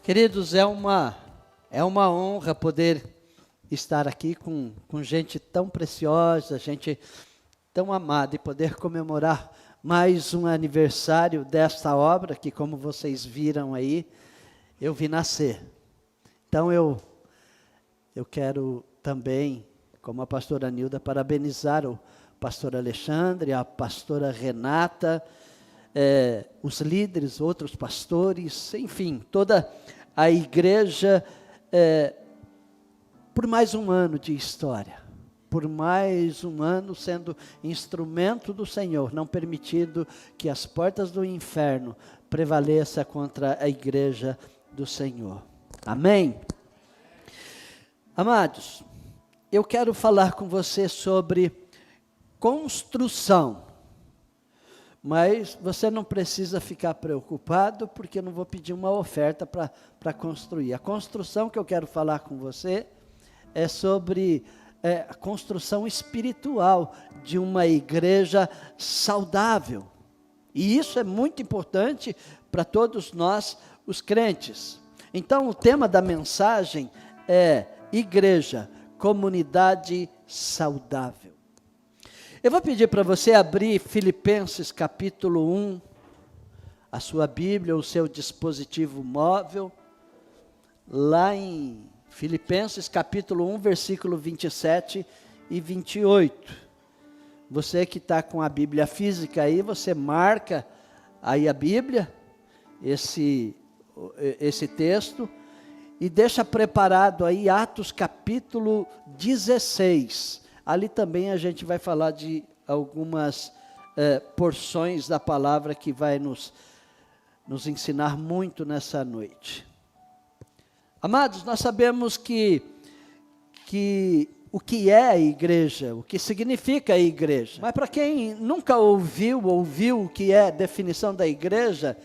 Queridos, é uma honra poder estar aqui com gente tão preciosa, gente tão amada e poder comemorar mais um aniversário desta obra que, como vocês viram aí, eu vi nascer. Então eu quero também, como a pastora Nilda, parabenizar o pastor Alexandre, a pastora Renata, os líderes, outros pastores, enfim, toda a igreja, por mais um ano de história, por mais um ano sendo instrumento do Senhor, não permitindo que as portas do inferno prevaleçam contra a igreja do Senhor. Amém? Amados, eu quero falar com você sobre construção. Mas você não precisa ficar preocupado, porque eu não vou pedir uma oferta para construir. A construção que eu quero falar com você é sobre a construção espiritual de uma igreja saudável. E isso é muito importante para todos nós, os crentes. Então, o tema da mensagem é igreja, comunidade saudável. Eu vou pedir para você abrir Filipenses capítulo 1, a sua Bíblia, o seu dispositivo móvel, lá em Filipenses capítulo 1, versículo 27 e 28. Você que está com a Bíblia física aí, você marca aí a Bíblia, esse texto, e deixa preparado aí Atos capítulo 16. Ali também a gente vai falar de algumas porções da palavra que vai nos ensinar muito nessa noite. Amados, nós sabemos que o que é a igreja, o que significa a igreja. Mas para quem nunca ouviu o que é a definição da igreja,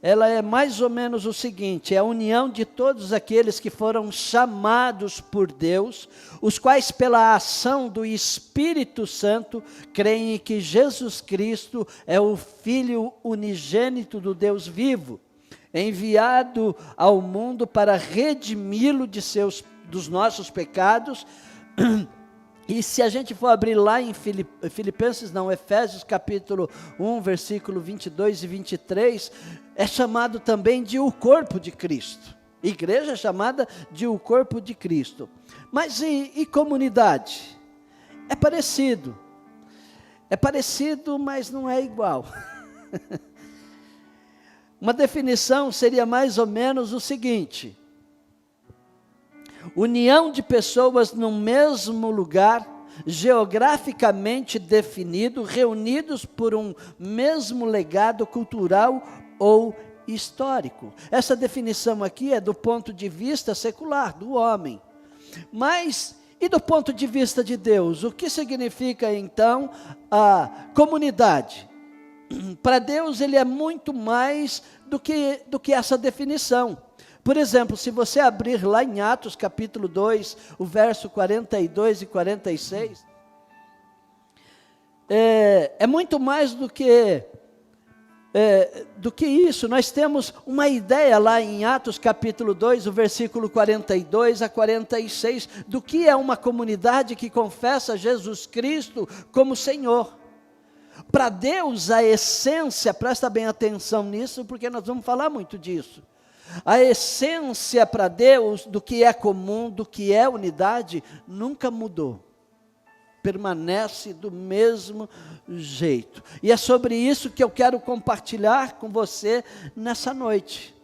ela é mais ou menos o seguinte: é a união de todos aqueles que foram chamados por Deus, os quais pela ação do Espírito Santo, creem que Jesus Cristo é o Filho unigênito do Deus vivo, enviado ao mundo para redimi-lo dos nossos pecados. E se a gente for abrir lá em Efésios capítulo 1, versículo 22 e 23, é chamado também de o corpo de Cristo. Igreja é chamada de o corpo de Cristo. Mas e comunidade? É parecido, mas não é igual. Uma definição seria mais ou menos o seguinte: união de pessoas no mesmo lugar, geograficamente definido, reunidos por um mesmo legado cultural ou histórico. Essa definição aqui é do ponto de vista secular, do homem. Mas, e do ponto de vista de Deus? O que significa então a comunidade? Para Deus, ele é muito mais do que essa definição. Por exemplo, se você abrir lá em Atos capítulo 2, o verso 42 e 46, é muito mais do que isso. Nós temos uma ideia lá em Atos capítulo 2, o versículo 42 a 46, do que é uma comunidade que confessa Jesus Cristo como Senhor. Para Deus, a essência, presta bem atenção nisso, porque nós vamos falar muito disso. A essência para Deus do que é comum, do que é unidade, nunca mudou. Permanece do mesmo jeito. E é sobre isso que eu quero compartilhar com você nessa noite.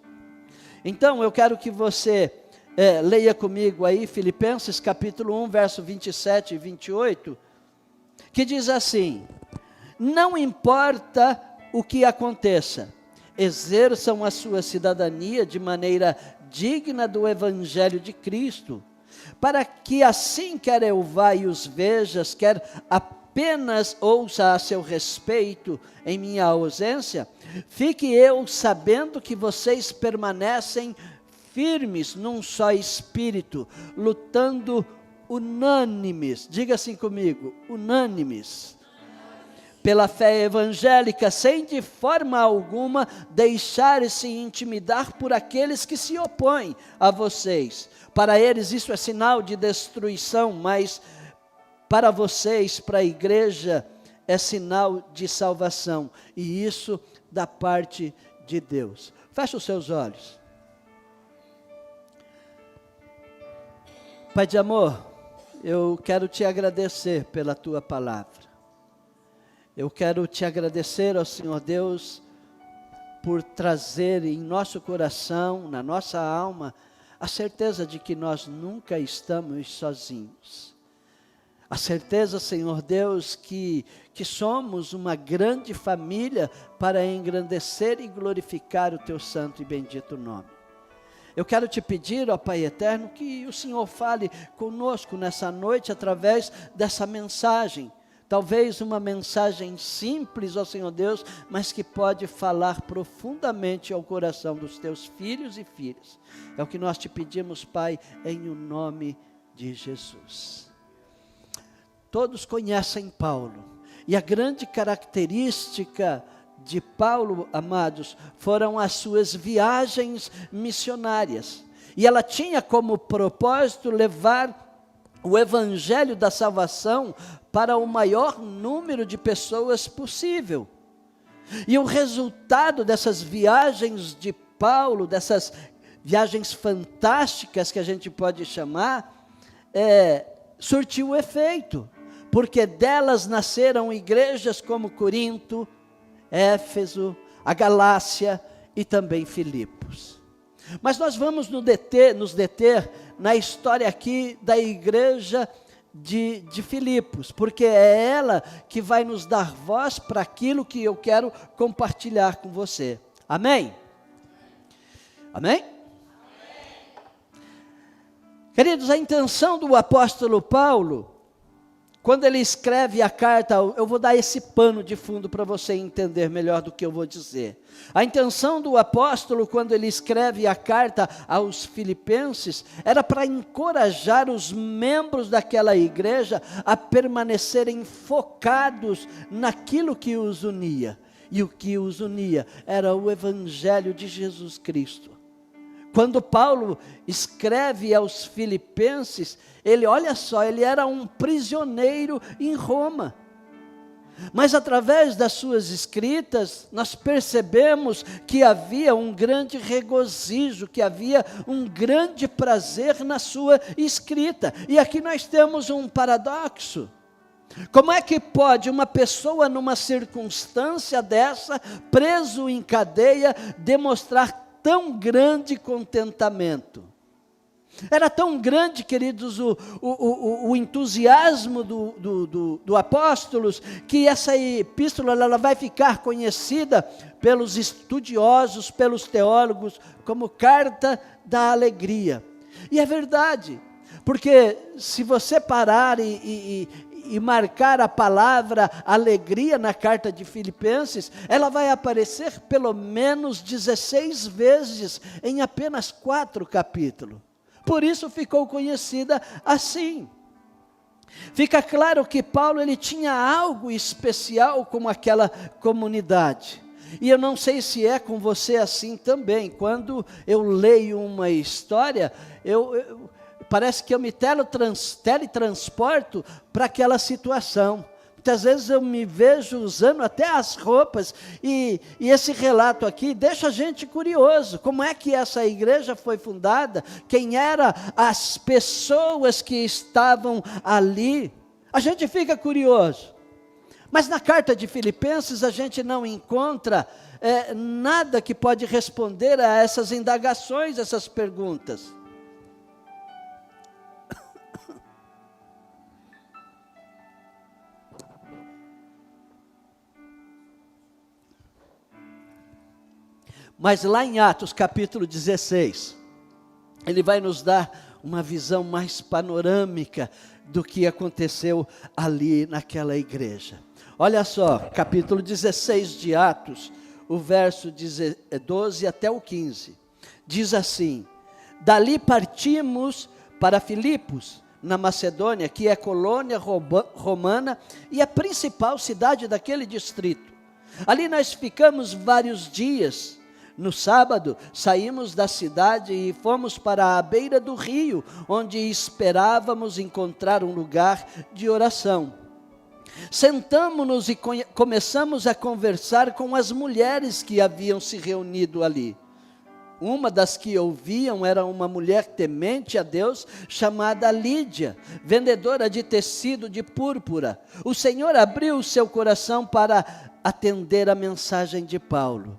Então, eu quero que você leia comigo aí Filipenses capítulo 1, verso 27 e 28, que diz assim: não importa o que aconteça, exerçam a sua cidadania de maneira digna do Evangelho de Cristo, para que assim quer eu vá e os vejas, quer apenas ouça a seu respeito em minha ausência, fique eu sabendo que vocês permanecem firmes num só espírito, lutando unânimes, diga assim comigo, unânimes, pela fé evangélica, sem de forma alguma deixar-se intimidar por aqueles que se opõem a vocês. Para eles isso é sinal de destruição, mas para vocês, para a igreja, é sinal de salvação, e isso da parte de Deus. Feche os seus olhos. Pai de amor, eu quero te agradecer pela tua palavra. Eu quero te agradecer, ó Senhor Deus, por trazer em nosso coração, na nossa alma, a certeza de que nós nunca estamos sozinhos. A certeza, Senhor Deus, que somos uma grande família para engrandecer e glorificar o teu santo e bendito nome. Eu quero te pedir, ó Pai eterno, que o Senhor fale conosco nessa noite através dessa mensagem. Talvez uma mensagem simples, ó Senhor Deus, mas que pode falar profundamente ao coração dos teus filhos e filhas. É o que nós te pedimos, Pai, em o nome de Jesus. Todos conhecem Paulo, e a grande característica de Paulo, amados, foram as suas viagens missionárias. E ela tinha como propósito levar o evangelho da salvação para o maior número de pessoas possível. E o resultado dessas viagens de Paulo, dessas viagens fantásticas que a gente pode chamar, surtiu efeito, porque delas nasceram igrejas como Corinto, Éfeso, a Galácia e também Filipos. Mas nós vamos nos deter na história aqui da igreja de Filipos, porque é ela que vai nos dar voz para aquilo que eu quero compartilhar com você. Amém? Amém? Queridos, a intenção do apóstolo Paulo, quando ele escreve a carta, eu vou dar esse pano de fundo para você entender melhor do que eu vou dizer. A intenção do apóstolo, quando ele escreve a carta aos filipenses, era para encorajar os membros daquela igreja a permanecerem focados naquilo que os unia. E o que os unia era o evangelho de Jesus Cristo. Quando Paulo escreve aos filipenses, olha só, ele era um prisioneiro em Roma. Mas através das suas escritas, nós percebemos que havia um grande regozijo, que havia um grande prazer na sua escrita. E aqui nós temos um paradoxo. Como é que pode uma pessoa numa circunstância dessa, preso em cadeia, demonstrar tão grande contentamento? Era tão grande, queridos, o entusiasmo do apóstolos, que essa epístola ela vai ficar conhecida pelos estudiosos, pelos teólogos, como carta da alegria. E é verdade, porque se você parar e marcar a palavra alegria na carta de Filipenses, ela vai aparecer pelo menos 16 vezes em apenas 4 capítulos. Por isso ficou conhecida assim. Fica claro que Paulo ele tinha algo especial com aquela comunidade. E eu não sei se é com você assim também. Quando eu leio uma história, parece que eu me teletransporto para aquela situação. Muitas vezes eu me vejo usando até as roupas, e esse relato aqui deixa a gente curioso. Como é que essa igreja foi fundada? Quem eram as pessoas que estavam ali? A gente fica curioso. Mas na carta de Filipenses a gente não encontra nada que pode responder a essas indagações, essas perguntas. Mas lá em Atos capítulo 16, ele vai nos dar uma visão mais panorâmica do que aconteceu ali naquela igreja. Olha só, capítulo 16 de Atos, o verso 12 até o 15. Diz assim: dali partimos para Filipos, na Macedônia, que é colônia romana e a principal cidade daquele distrito. Ali nós ficamos vários dias. No sábado, saímos da cidade e fomos para a beira do rio, onde esperávamos encontrar um lugar de oração. Sentamo-nos e começamos a conversar com as mulheres que haviam se reunido ali. Uma das que ouviam era uma mulher temente a Deus, chamada Lídia, vendedora de tecido de púrpura. O Senhor abriu o seu coração para atender a mensagem de Paulo.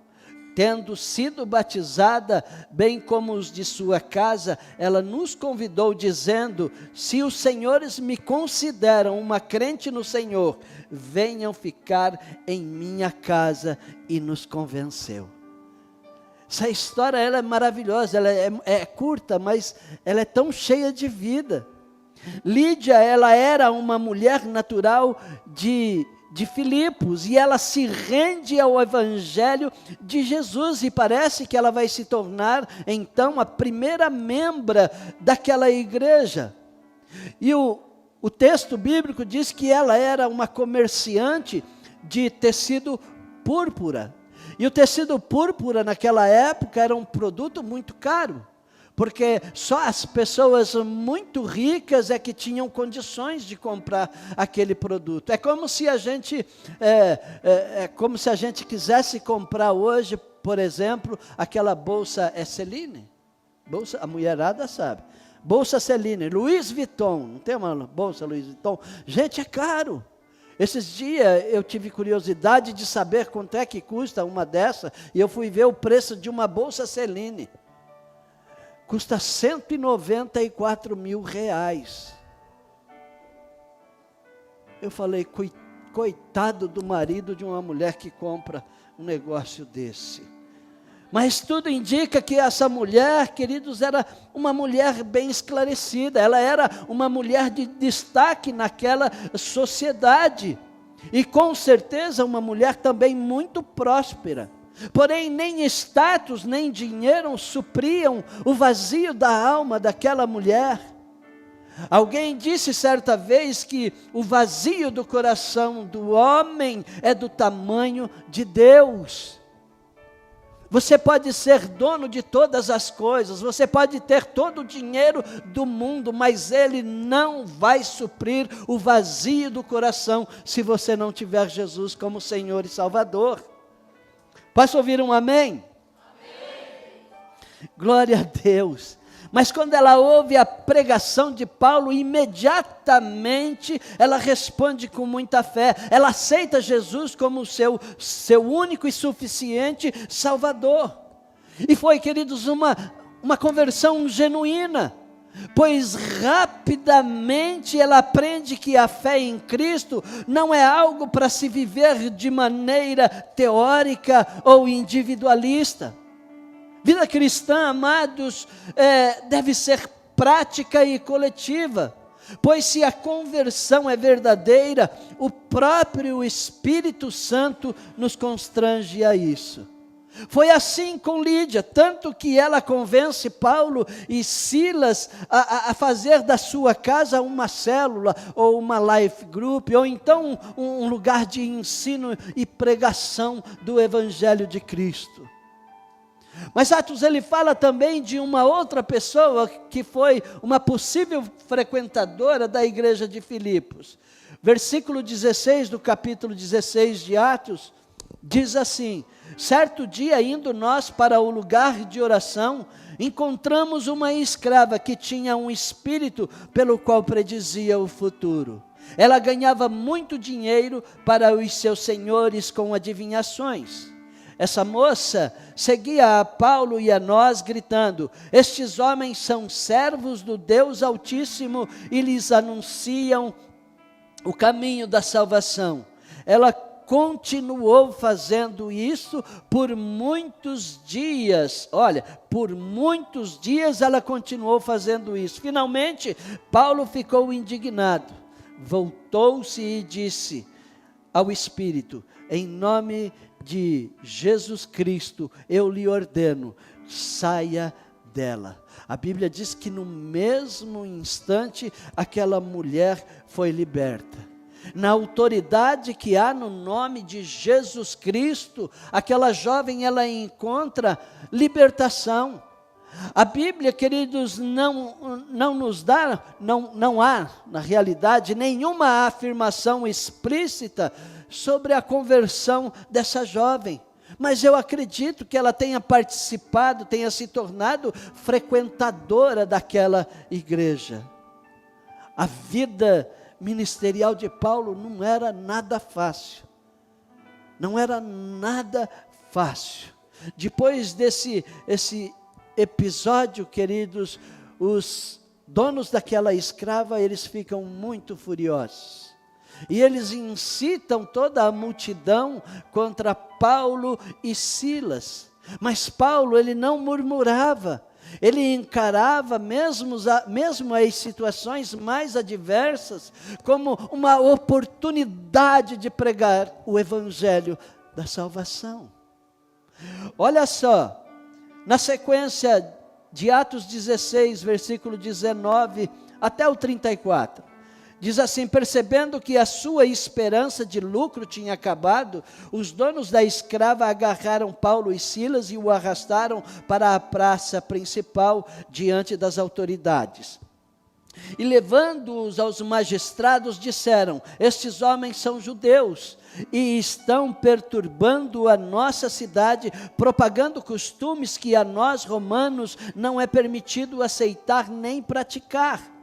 Tendo sido batizada, bem como os de sua casa, ela nos convidou dizendo: se os senhores me consideram uma crente no Senhor, venham ficar em minha casa, e nos convenceu. Essa história ela é maravilhosa, ela é curta, mas ela é tão cheia de vida. Lídia, ela era uma mulher natural de Filipos, e ela se rende ao Evangelho de Jesus, e parece que ela vai se tornar, então, a primeira membra daquela igreja. E o texto bíblico diz que ela era uma comerciante de tecido púrpura, e o tecido púrpura naquela época era um produto muito caro, porque só as pessoas muito ricas é que tinham condições de comprar aquele produto. É como se a gente quisesse comprar hoje, por exemplo, aquela bolsa Celine. Bolsa, a mulherada sabe. Bolsa Celine, Louis Vuitton, não tem uma bolsa Louis Vuitton? Gente, é caro. Esses dias eu tive curiosidade de saber quanto é que custa uma dessa, e eu fui ver o preço de uma bolsa Celine. Custa R$194 mil. Eu falei, coitado do marido de uma mulher que compra um negócio desse. Mas tudo indica que essa mulher, queridos, era uma mulher bem esclarecida. Ela era uma mulher de destaque naquela sociedade. E com certeza uma mulher também muito próspera. Porém, nem status, nem dinheiro supriam o vazio da alma daquela mulher. Alguém disse certa vez que o vazio do coração do homem é do tamanho de Deus. Você pode ser dono de todas as coisas, você pode ter todo o dinheiro do mundo, mas ele não vai suprir o vazio do coração se você não tiver Jesus como Senhor e Salvador. Posso ouvir um amém? Amém. Glória a Deus. Mas quando ela ouve a pregação de Paulo, imediatamente ela responde com muita fé. Ela aceita Jesus como seu único e suficiente Salvador. E foi, queridos, uma conversão genuína. Pois rapidamente ela aprende que a fé em Cristo não é algo para se viver de maneira teórica ou individualista. Vida cristã, amados, deve ser prática e coletiva, pois se a conversão é verdadeira, o próprio Espírito Santo nos constrange a isso. Foi assim com Lídia, tanto que ela convence Paulo e Silas a fazer da sua casa uma célula, ou uma life group, ou então um lugar de ensino e pregação do Evangelho de Cristo. Mas Atos ele fala também de uma outra pessoa que foi uma possível frequentadora da igreja de Filipos. Versículo 16 do capítulo 16 de Atos, diz assim: certo dia, indo nós para o lugar de oração, encontramos uma escrava que tinha um espírito pelo qual predizia o futuro. Ela ganhava muito dinheiro para os seus senhores com adivinhações. Essa moça seguia a Paulo e a nós, gritando: estes homens são servos do Deus Altíssimo e lhes anunciam o caminho da salvação. Ela continuou fazendo isso por muitos dias. Olha, por muitos dias ela continuou fazendo isso. Finalmente, Paulo ficou indignado. Voltou-se e disse ao Espírito: em nome de Jesus Cristo, eu lhe ordeno, saia dela. A Bíblia diz que no mesmo instante aquela mulher foi liberta. Na autoridade que há no nome de Jesus Cristo, aquela jovem ela encontra libertação. A Bíblia, queridos, não nos dá, não há, na realidade, nenhuma afirmação explícita sobre a conversão dessa jovem. Mas eu acredito que ela tenha participado, tenha se tornado frequentadora daquela igreja. A vida ministerial de Paulo não era nada fácil. Não era nada fácil. Depois desse episódio, queridos, os donos daquela escrava, eles ficam muito furiosos. E eles incitam toda a multidão contra Paulo e Silas. Mas Paulo, ele não murmurava. Ele encarava mesmo as situações mais adversas como uma oportunidade de pregar o evangelho da salvação. Olha só, na sequência de Atos 16, versículo 19 até o 34, diz assim: percebendo que a sua esperança de lucro tinha acabado, os donos da escrava agarraram Paulo e Silas e o arrastaram para a praça principal diante das autoridades. E levando-os aos magistrados, disseram: estes homens são judeus e estão perturbando a nossa cidade, propagando costumes que a nós romanos não é permitido aceitar nem praticar.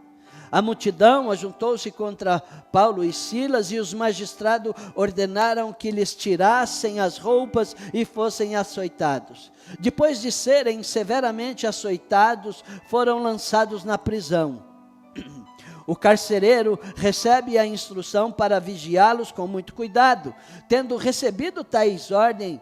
A multidão ajuntou-se contra Paulo e Silas, e os magistrados ordenaram que lhes tirassem as roupas e fossem açoitados. Depois de serem severamente açoitados, foram lançados na prisão. O carcereiro recebe a instrução para vigiá-los com muito cuidado. Tendo recebido tais ordens,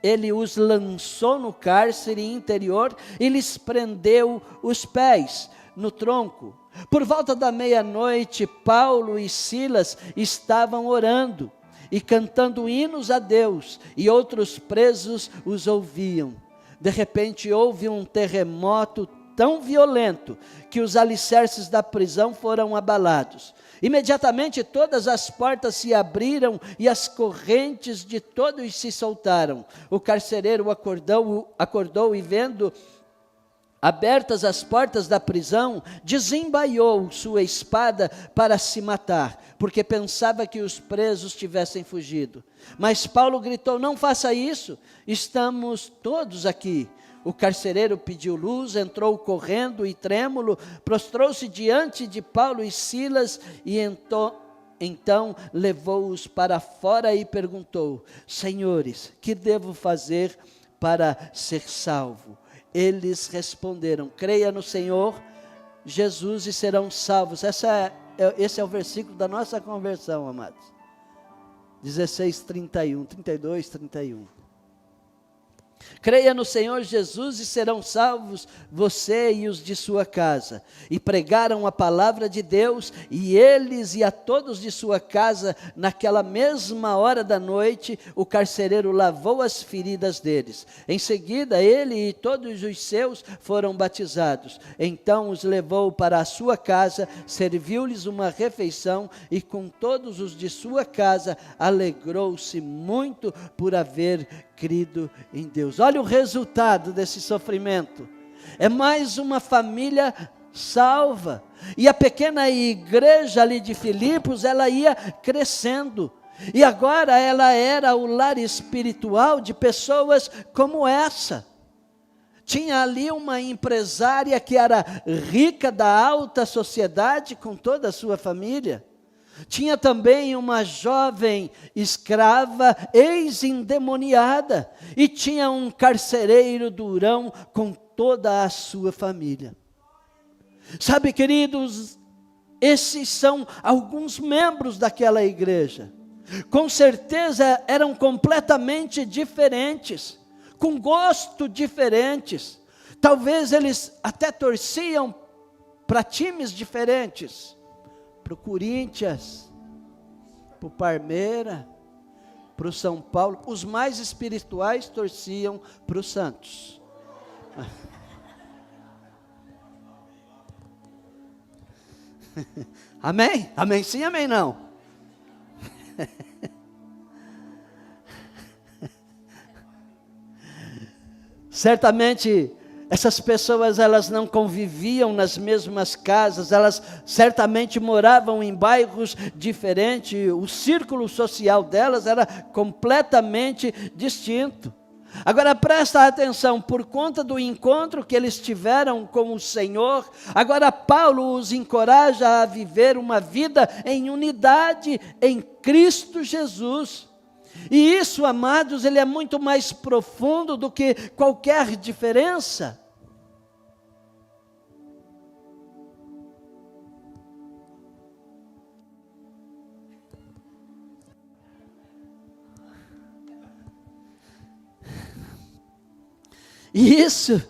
ele os lançou no cárcere interior e lhes prendeu os pés no tronco. Por volta da meia-noite, Paulo e Silas estavam orando e cantando hinos a Deus, e outros presos os ouviam. De repente houve um terremoto tão violento que os alicerces da prisão foram abalados. Imediatamente todas as portas se abriram e as correntes de todos se soltaram. O carcereiro acordou e, vendo abertas as portas da prisão, desembaiou sua espada para se matar, porque pensava que os presos tivessem fugido. Mas Paulo gritou: não faça isso, estamos todos aqui. O carcereiro pediu luz, entrou correndo e trêmulo, prostrou-se diante de Paulo e Silas e então levou-os para fora e perguntou: senhores, que devo fazer para ser salvo? Eles responderam: creia no Senhor Jesus e serão salvos. Esse é o versículo da nossa conversão, amados. 16, 31, 32, 31. Creia no Senhor Jesus e serão salvos você e os de sua casa. E pregaram a palavra de Deus, e eles e a todos de sua casa. Naquela mesma hora da noite, o carcereiro lavou as feridas deles. Em seguida, ele e todos os seus foram batizados. Então os levou para a sua casa, serviu-lhes uma refeição, e com todos os de sua casa alegrou-se muito por haver crido em Deus. Olha o resultado desse sofrimento. É mais uma família salva. E a pequena igreja ali de Filipos, ela ia crescendo. E agora ela era o lar espiritual de pessoas como essa. Tinha ali uma empresária que era rica da alta sociedade com toda a sua família. Tinha também uma jovem escrava ex-endemoniada, e tinha um carcereiro durão com toda a sua família. Sabe, queridos, esses são alguns membros daquela igreja. Com certeza eram completamente diferentes, com gosto diferentes. Talvez eles até torciam para times diferentes. Para o Corinthians, para o Palmeiras, para o São Paulo. Os mais espirituais torciam para o Santos. Amém? Amém sim, amém não. Certamente, essas pessoas, elas não conviviam nas mesmas casas, elas certamente moravam em bairros diferentes, o círculo social delas era completamente distinto. Agora presta atenção, por conta do encontro que eles tiveram com o Senhor, agora Paulo os encoraja a viver uma vida em unidade em Cristo Jesus. E isso, amados, ele é muito mais profundo do que qualquer diferença. E isso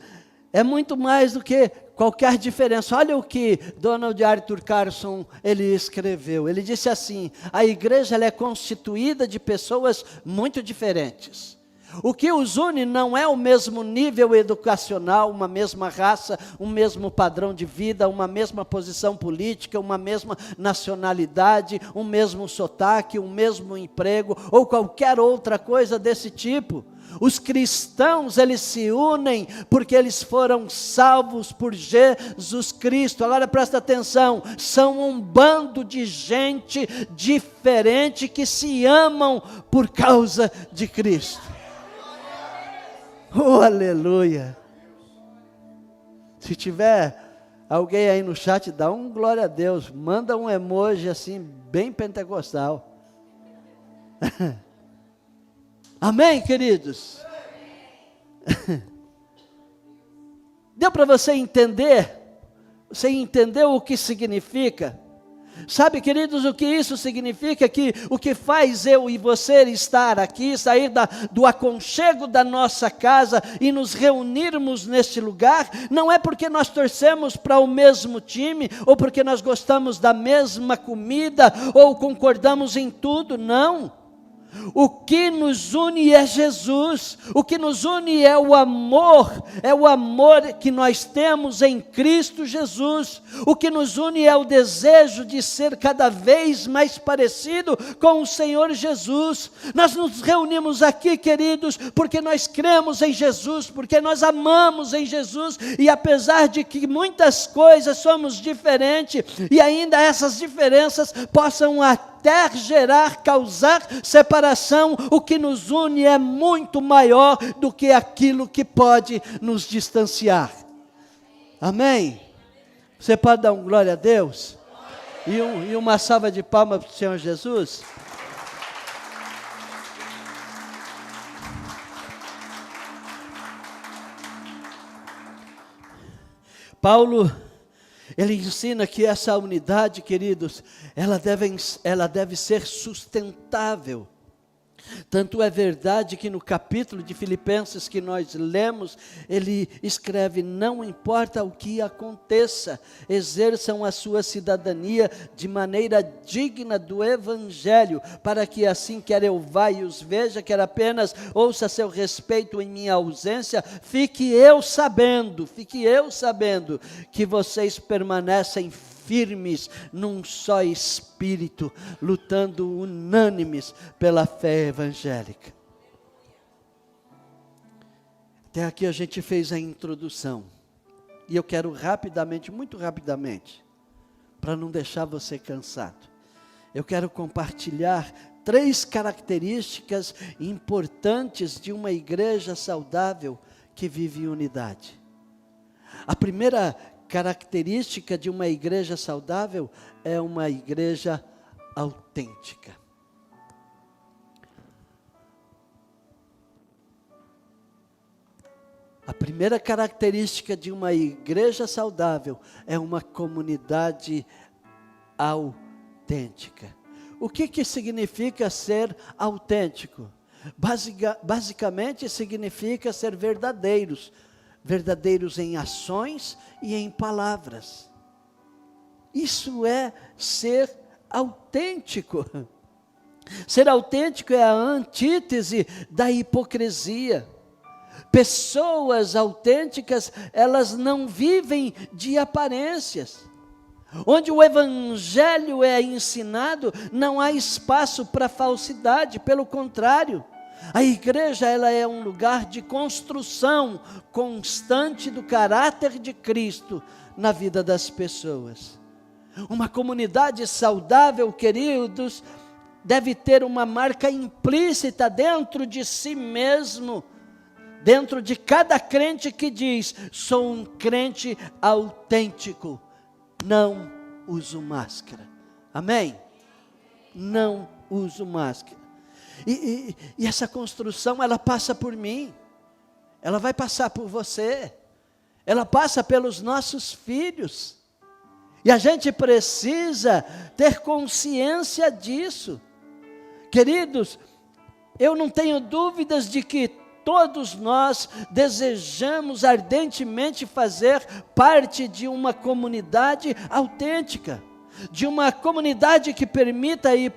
é muito mais do que qualquer diferença. Olha o que Donald Arthur Carson ele escreveu. Ele disse assim: a igreja ela é constituída de pessoas muito diferentes. O que os une não é o mesmo nível educacional, uma mesma raça, um mesmo padrão de vida, uma mesma posição política, uma mesma nacionalidade, um mesmo sotaque, um mesmo emprego ou qualquer outra coisa desse tipo. Os cristãos, eles se unem porque eles foram salvos por Jesus Cristo. Agora presta atenção, são um bando de gente diferente que se amam por causa de Cristo. Oh, aleluia! Se tiver alguém aí no chat, dá um glória a Deus, manda um emoji assim, bem pentecostal. Amém, queridos? Deu para você entender? Você entendeu o que significa? Sabe, queridos, o que isso significa? Que o que faz eu e você estar aqui, sair do aconchego da nossa casa e nos reunirmos neste lugar, não é porque nós torcemos para o mesmo time, ou porque nós gostamos da mesma comida, ou concordamos em tudo, não. O que nos une é Jesus, o que nos une é o amor que nós temos em Cristo Jesus. O que nos une é o desejo de ser cada vez mais parecido com o Senhor Jesus. Nós nos reunimos aqui, queridos, porque nós cremos em Jesus, porque nós amamos em Jesus, e apesar de que muitas coisas somos diferentes, e ainda essas diferenças possam até causar separação, o que nos une é muito maior do que aquilo que pode nos distanciar. Amém? Você pode dar um glória a Deus? E uma salva de palmas para o Senhor Jesus? Paulo, ele ensina que essa unidade, queridos, ela deve ser sustentável. Tanto é verdade que no capítulo de Filipenses que nós lemos, ele escreve: não importa o que aconteça, exerçam a sua cidadania de maneira digna do Evangelho, para que assim quer eu vá e os veja, quer apenas ouça seu respeito em minha ausência, fique eu sabendo que vocês permanecem firmes num só espírito, lutando unânimes pela fé evangélica. Até aqui a gente fez a introdução, e eu quero rapidamente, muito rapidamente, para não deixar você cansado, eu quero compartilhar 3 características importantes de uma igreja saudável que vive em unidade. A primeira característica de uma igreja saudável é uma igreja autêntica. A primeira característica de uma igreja saudável é uma comunidade autêntica. O que significa ser autêntico? Basicamente significa ser verdadeiros em ações e em palavras. Isso é ser autêntico. Ser autêntico é a antítese da hipocrisia. Pessoas autênticas, elas não vivem de aparências. Onde o evangelho é ensinado, não há espaço para falsidade, pelo contrário. A igreja, ela é um lugar de construção constante do caráter de Cristo na vida das pessoas. Uma comunidade saudável, queridos, deve ter uma marca implícita dentro de si mesmo, dentro de cada crente que diz: sou um crente autêntico, não uso máscara. Amém? Não uso máscara. E essa construção, ela passa por mim, ela vai passar por você, ela passa pelos nossos filhos, e a gente precisa ter consciência disso. Queridos, eu não tenho dúvidas de que todos nós desejamos ardentemente fazer parte de uma comunidade autêntica, de uma comunidade que permita e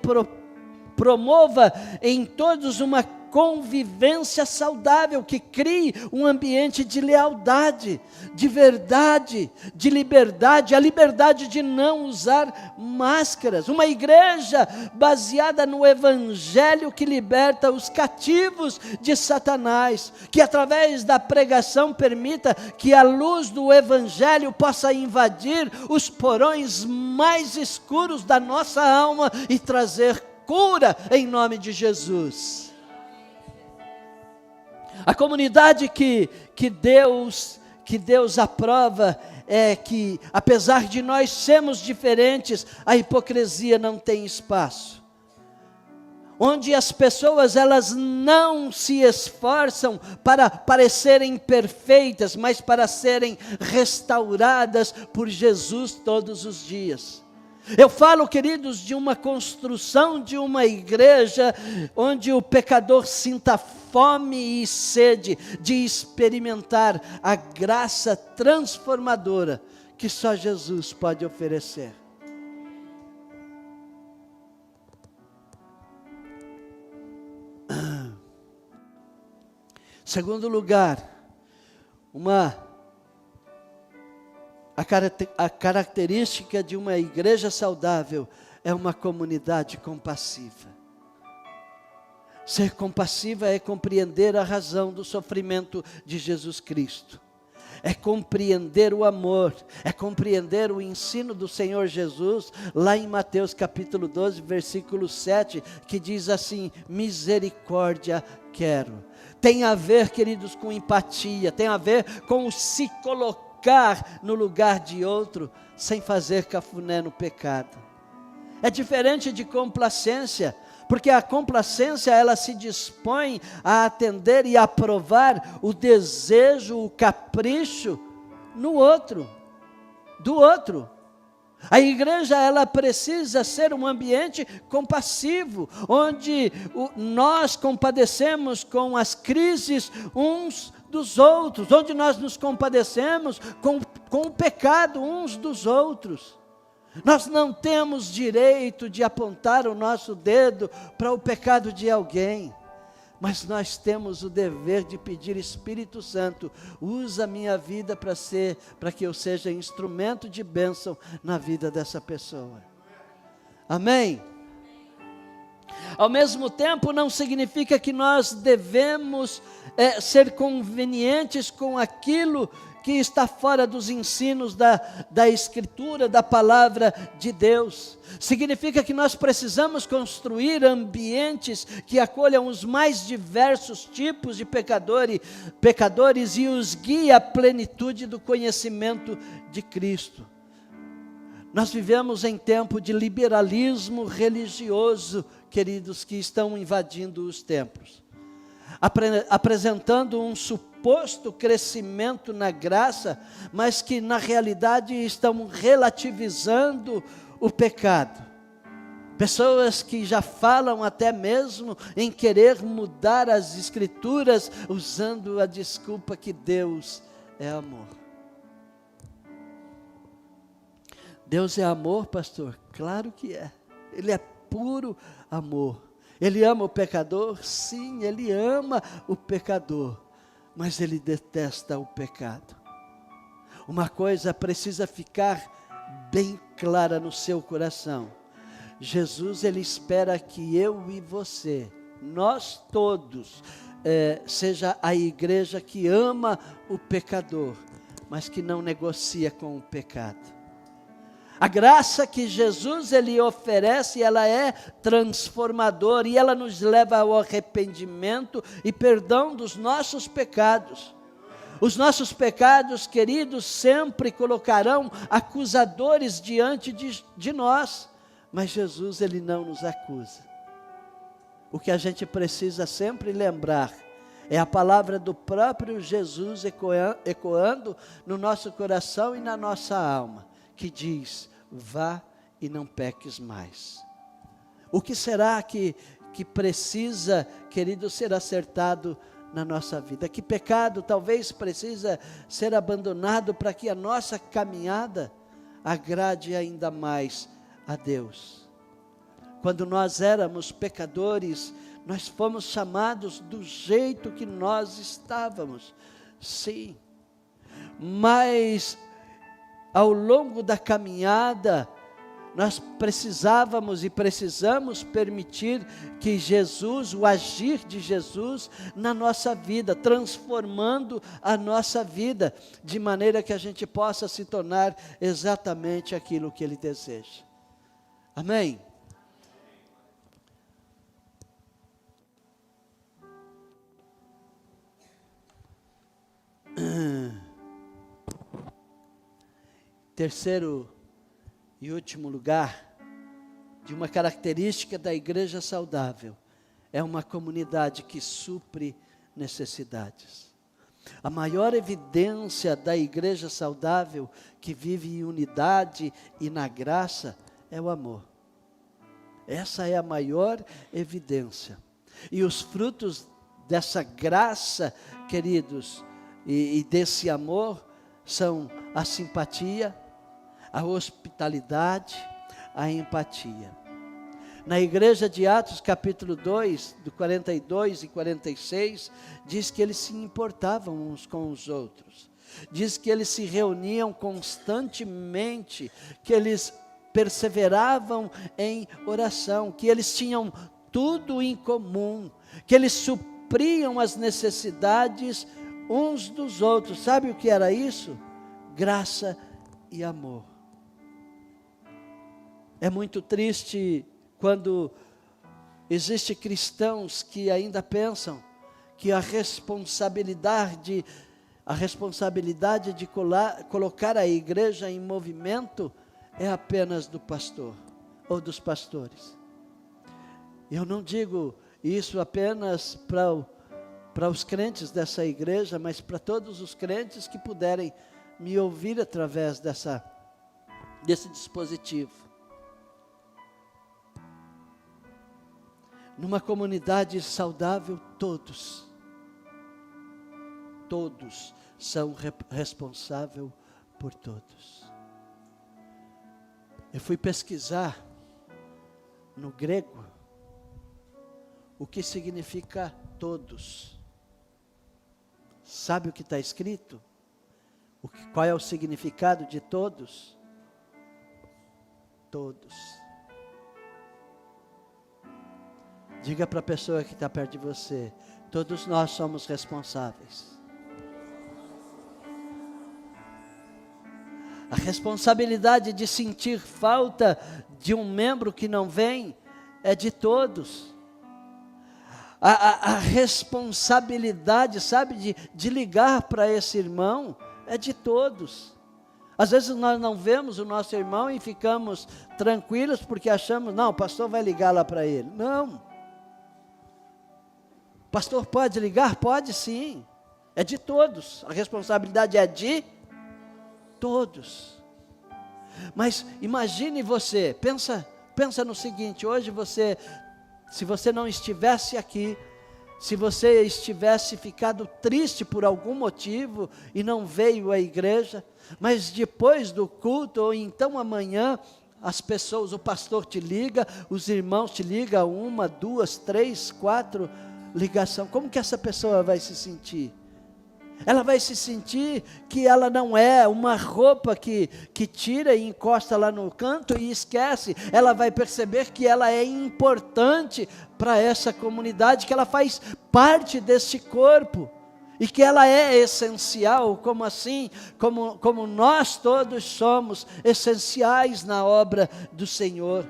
promova em todos uma convivência saudável, que crie um ambiente de lealdade, de verdade, de liberdade, a liberdade de não usar máscaras, uma igreja baseada no evangelho que liberta os cativos de Satanás, que através da pregação permita que a luz do evangelho possa invadir os porões mais escuros da nossa alma e trazer cura em nome de Jesus. A comunidade que Deus aprova é que, apesar de nós sermos diferentes, a hipocrisia não tem espaço. Onde as pessoas, elas não se esforçam para parecerem perfeitas, mas para serem restauradas por Jesus todos os dias. Eu falo, queridos, de uma construção de uma igreja onde o pecador sinta fome e sede de experimentar a graça transformadora que só Jesus pode oferecer. Segundo lugar, a característica de uma igreja saudável é uma comunidade compassiva. Ser compassiva é compreender a razão do sofrimento de Jesus Cristo. É compreender o amor, é compreender o ensino do Senhor Jesus, lá em Mateus capítulo 12, versículo 7, que diz assim: misericórdia quero. Tem a ver, queridos, com empatia, tem a ver com o se colocar no lugar de outro, sem fazer cafuné no pecado. É diferente de complacência, porque a complacência, ela se dispõe a atender e aprovar o desejo, o capricho no outro, do outro. A igreja, ela precisa ser um ambiente compassivo, onde nós compadecemos com as crises uns dos outros, onde nós nos compadecemos com o pecado uns dos outros. Nós não temos direito de apontar o nosso dedo para o pecado de alguém, mas nós temos o dever de pedir: Espírito Santo, usa a minha vida para que eu seja instrumento de bênção na vida dessa pessoa. Amém? Ao mesmo tempo, não significa que nós devemos ser convenientes com aquilo que está fora dos ensinos da Escritura, da Palavra de Deus. Significa que nós precisamos construir ambientes que acolham os mais diversos tipos de pecadores e os guiem à plenitude do conhecimento de Cristo. Nós vivemos em tempo de liberalismo religioso, queridos, que estão invadindo os templos, apresentando um suposto crescimento na graça, mas que na realidade estão relativizando o pecado. Pessoas que já falam até mesmo em querer mudar as Escrituras, usando a desculpa que Deus é amor. Deus é amor, pastor? Claro que é. Ele é puro amor. Ele ama o pecador? Sim, Ele ama o pecador, mas Ele detesta o pecado. Uma coisa precisa ficar bem clara no seu coração. Jesus, Ele espera que eu e você, nós todos, seja a igreja que ama o pecador, mas que não negocia com o pecado. A graça que Jesus Ele oferece, ela é transformadora e ela nos leva ao arrependimento e perdão dos nossos pecados. Os nossos pecados, queridos, sempre colocarão acusadores diante de nós, mas Jesus Ele não nos acusa. O que a gente precisa sempre lembrar é a palavra do próprio Jesus ecoando no nosso coração e na nossa alma, que diz: vá e não peques mais. O que será que precisa, querido, ser acertado na nossa vida? Que pecado talvez precisa ser abandonado para que a nossa caminhada agrade ainda mais a Deus? Quando nós éramos pecadores, nós fomos chamados do jeito que nós estávamos, sim, mas ao longo da caminhada, nós precisávamos e precisamos permitir que Jesus, o agir de Jesus na nossa vida, transformando a nossa vida, de maneira que a gente possa se tornar exatamente aquilo que Ele deseja. Amém? Terceiro e último lugar, de uma característica da igreja saudável, é uma comunidade que supre necessidades. A maior evidência da igreja saudável, que vive em unidade e na graça, é o amor. Essa é a maior evidência. E os frutos dessa graça, queridos, e desse amor, são a simpatia, a hospitalidade, a empatia. Na igreja de Atos capítulo 2, do 42 e 46, diz que eles se importavam uns com os outros. Diz que eles se reuniam constantemente, que eles perseveravam em oração, que eles tinham tudo em comum, que eles supriam as necessidades uns dos outros. Sabe o que era isso? Graça e amor. É muito triste quando existem cristãos que ainda pensam que a responsabilidade de colocar a igreja em movimento é apenas do pastor ou dos pastores. Eu não digo isso apenas para os crentes dessa igreja, mas para todos os crentes que puderem me ouvir através desse dispositivo. Numa comunidade saudável, todos são responsáveis por todos. Eu fui pesquisar no grego o que significa todos. Sabe o que está escrito? Qual é o significado de todos? Todos. Diga para a pessoa que está perto de você: todos nós somos responsáveis. A responsabilidade de sentir falta de um membro que não vem é de todos. A responsabilidade, sabe, de ligar para esse irmão é de todos. Às vezes nós não vemos o nosso irmão e ficamos tranquilos porque achamos, não, o pastor vai ligar lá para ele. Não. O pastor pode ligar? Pode sim. É de todos. A responsabilidade é de todos. Mas imagine você, pensa no seguinte: hoje se você não estivesse aqui, se você estivesse ficado triste por algum motivo e não veio à igreja, mas depois do culto, ou então amanhã, as pessoas, o pastor te liga, os irmãos te ligam, 1, 2, 3, 4 ligação, como que essa pessoa vai se sentir? Ela vai se sentir que ela não é uma roupa que tira e encosta lá no canto e esquece. Ela vai perceber que ela é importante para essa comunidade, que ela faz parte desse corpo. E que ela é essencial, como assim, como nós todos somos essenciais na obra do Senhor.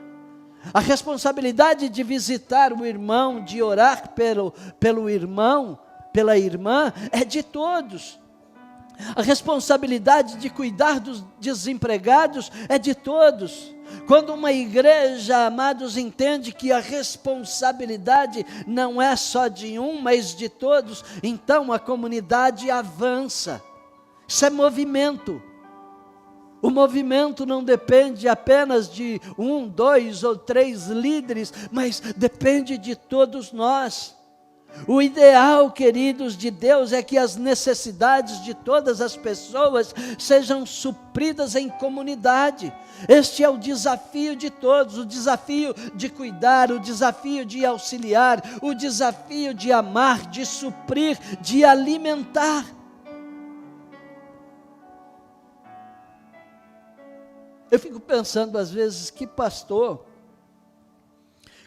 A responsabilidade de visitar o irmão, de orar pelo irmão, pela irmã, é de todos. A responsabilidade de cuidar dos desempregados é de todos. Quando uma igreja, amados, entende que a responsabilidade não é só de um, mas de todos, então a comunidade avança. Isso é movimento. O movimento não depende apenas de 1, 2 ou 3 líderes, mas depende de todos nós. O ideal, queridos, de Deus é que as necessidades de todas as pessoas sejam supridas em comunidade. Este é o desafio de todos, o desafio de cuidar, o desafio de auxiliar, o desafio de amar, de suprir, de alimentar. Eu fico pensando às vezes que pastor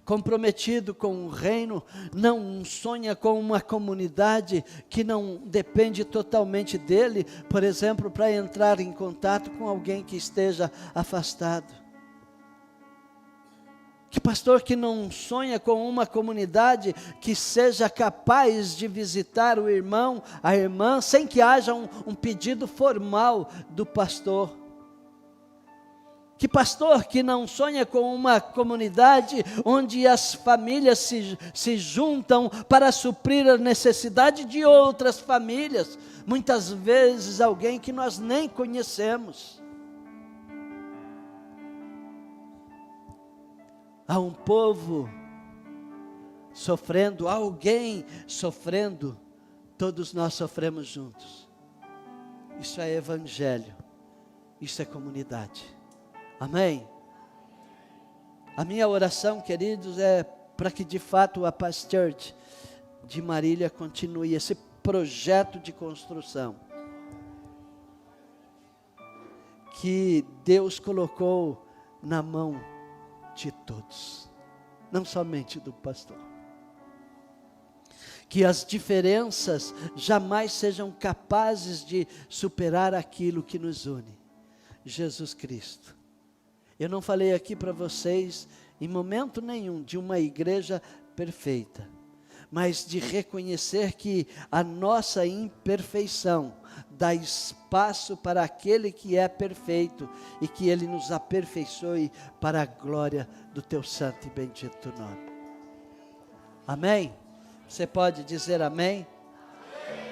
comprometido com o reino não sonha com uma comunidade que não depende totalmente dele, por exemplo, para entrar em contato com alguém que esteja afastado. Que pastor que não sonha com uma comunidade que seja capaz de visitar o irmão, a irmã, sem que haja um pedido formal do pastor. Que pastor que não sonha com uma comunidade onde as famílias se juntam para suprir a necessidade de outras famílias, muitas vezes alguém que nós nem conhecemos. Há um povo sofrendo, há alguém sofrendo, todos nós sofremos juntos. Isso é evangelho, isso é comunidade. Amém? A minha oração, queridos, é para que de fato a Paz Church de Marília continue esse projeto de construção que Deus colocou na mão de todos, não somente do pastor. Que as diferenças jamais sejam capazes de superar aquilo que nos une, Jesus Cristo. Eu não falei aqui para vocês, em momento nenhum, de uma igreja perfeita, mas de reconhecer que a nossa imperfeição dá espaço para aquele que é perfeito e que Ele nos aperfeiçoe para a glória do Teu santo e bendito nome. Amém? Você pode dizer amém?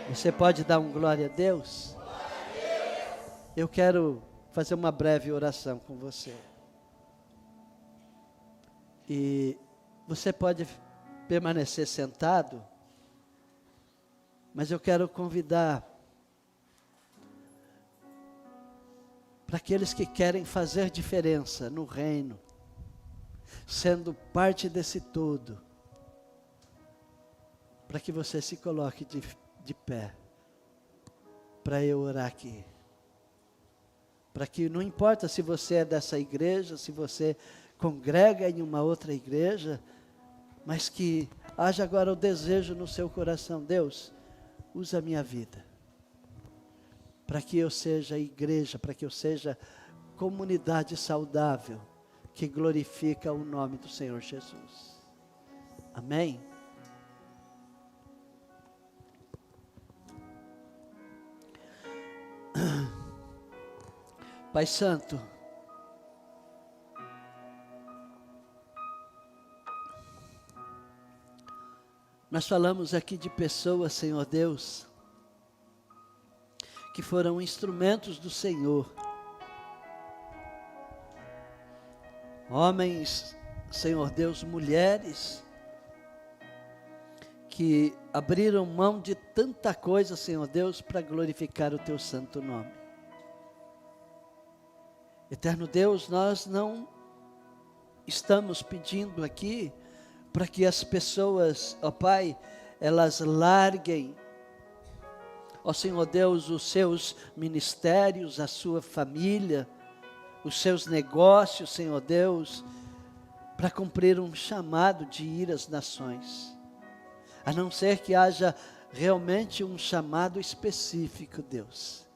Você pode dar um glória a Deus? Eu quero fazer uma breve oração com você. E você pode permanecer sentado, mas eu quero convidar para aqueles que querem fazer diferença no reino, sendo parte desse todo, para que você se coloque de pé, para eu orar aqui. Para que não importa se você é dessa igreja, se você congrega em uma outra igreja, mas que haja agora o desejo no seu coração: Deus, usa a minha vida, para que eu seja igreja, para que eu seja comunidade saudável, que glorifica o nome do Senhor Jesus. Amém? Pai Santo, nós falamos aqui de pessoas, Senhor Deus, que foram instrumentos do Senhor. Homens, Senhor Deus, mulheres, que abriram mão de tanta coisa, Senhor Deus, para glorificar o Teu santo nome. Eterno Deus, nós não estamos pedindo aqui para que as pessoas, ó Pai, elas larguem ó Senhor Deus, os seus ministérios, a sua família, os seus negócios, Senhor Deus, para cumprir um chamado de ir às nações. A não ser que haja realmente um chamado específico, Deus.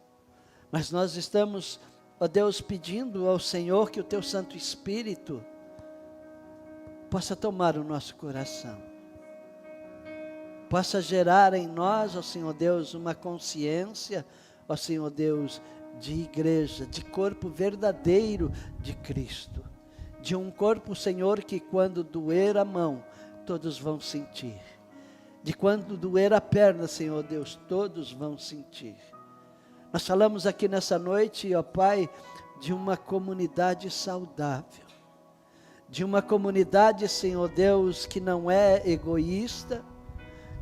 Mas nós estamos, ó Deus, pedindo ao Senhor que o Teu Santo Espírito possa tomar o nosso coração. Possa gerar em nós, ó Senhor Deus, uma consciência, ó Senhor Deus, de igreja, de corpo verdadeiro de Cristo. De um corpo, Senhor, que quando doer a mão, todos vão sentir. De quando doer a perna, Senhor Deus, todos vão sentir. Nós falamos aqui nessa noite, ó Pai, de uma comunidade saudável. De uma comunidade, Senhor Deus, que não é egoísta.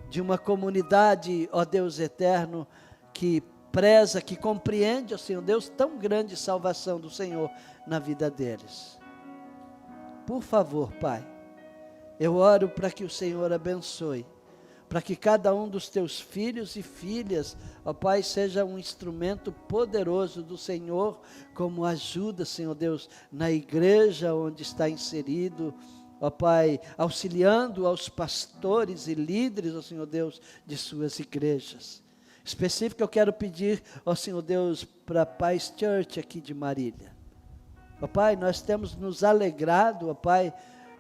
De uma comunidade, ó Deus eterno, que preza, que compreende, ó Senhor Deus, tão grande salvação do Senhor na vida deles. Por favor, Pai, eu oro para que o Senhor abençoe, para que cada um dos teus filhos e filhas, ó Pai, seja um instrumento poderoso do Senhor, como ajuda, Senhor Deus, na igreja onde está inserido, ó Pai, auxiliando aos pastores e líderes, ó Senhor Deus, de suas igrejas. Específico eu quero pedir, ó Senhor Deus, para a Paz Church aqui de Marília. Ó Pai, nós temos nos alegrado, ó Pai,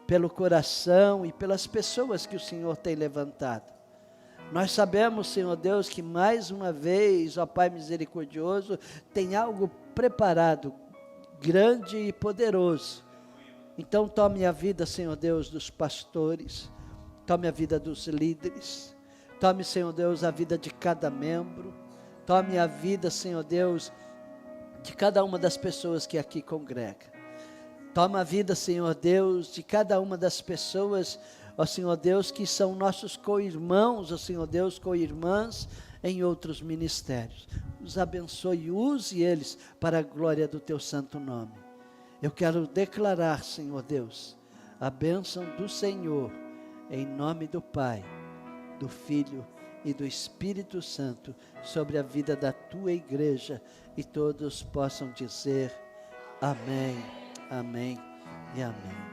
pelo coração e pelas pessoas que o Senhor tem levantado. Nós sabemos, Senhor Deus, que mais uma vez, ó Pai misericordioso, tem algo preparado, grande e poderoso. Então tome a vida, Senhor Deus, dos pastores, tome a vida dos líderes, tome, Senhor Deus, a vida de cada membro, tome a vida, Senhor Deus, de cada uma das pessoas que aqui congrega. Toma a vida, Senhor Deus, de cada uma das pessoas, ó Senhor Deus, que são nossos co-irmãos, ó Senhor Deus, co-irmãs em outros ministérios. Os abençoe e use eles para a glória do Teu santo nome. Eu quero declarar, Senhor Deus, a bênção do Senhor, em nome do Pai, do Filho e do Espírito Santo, sobre a vida da Tua igreja, e todos possam dizer amém, amém e amém.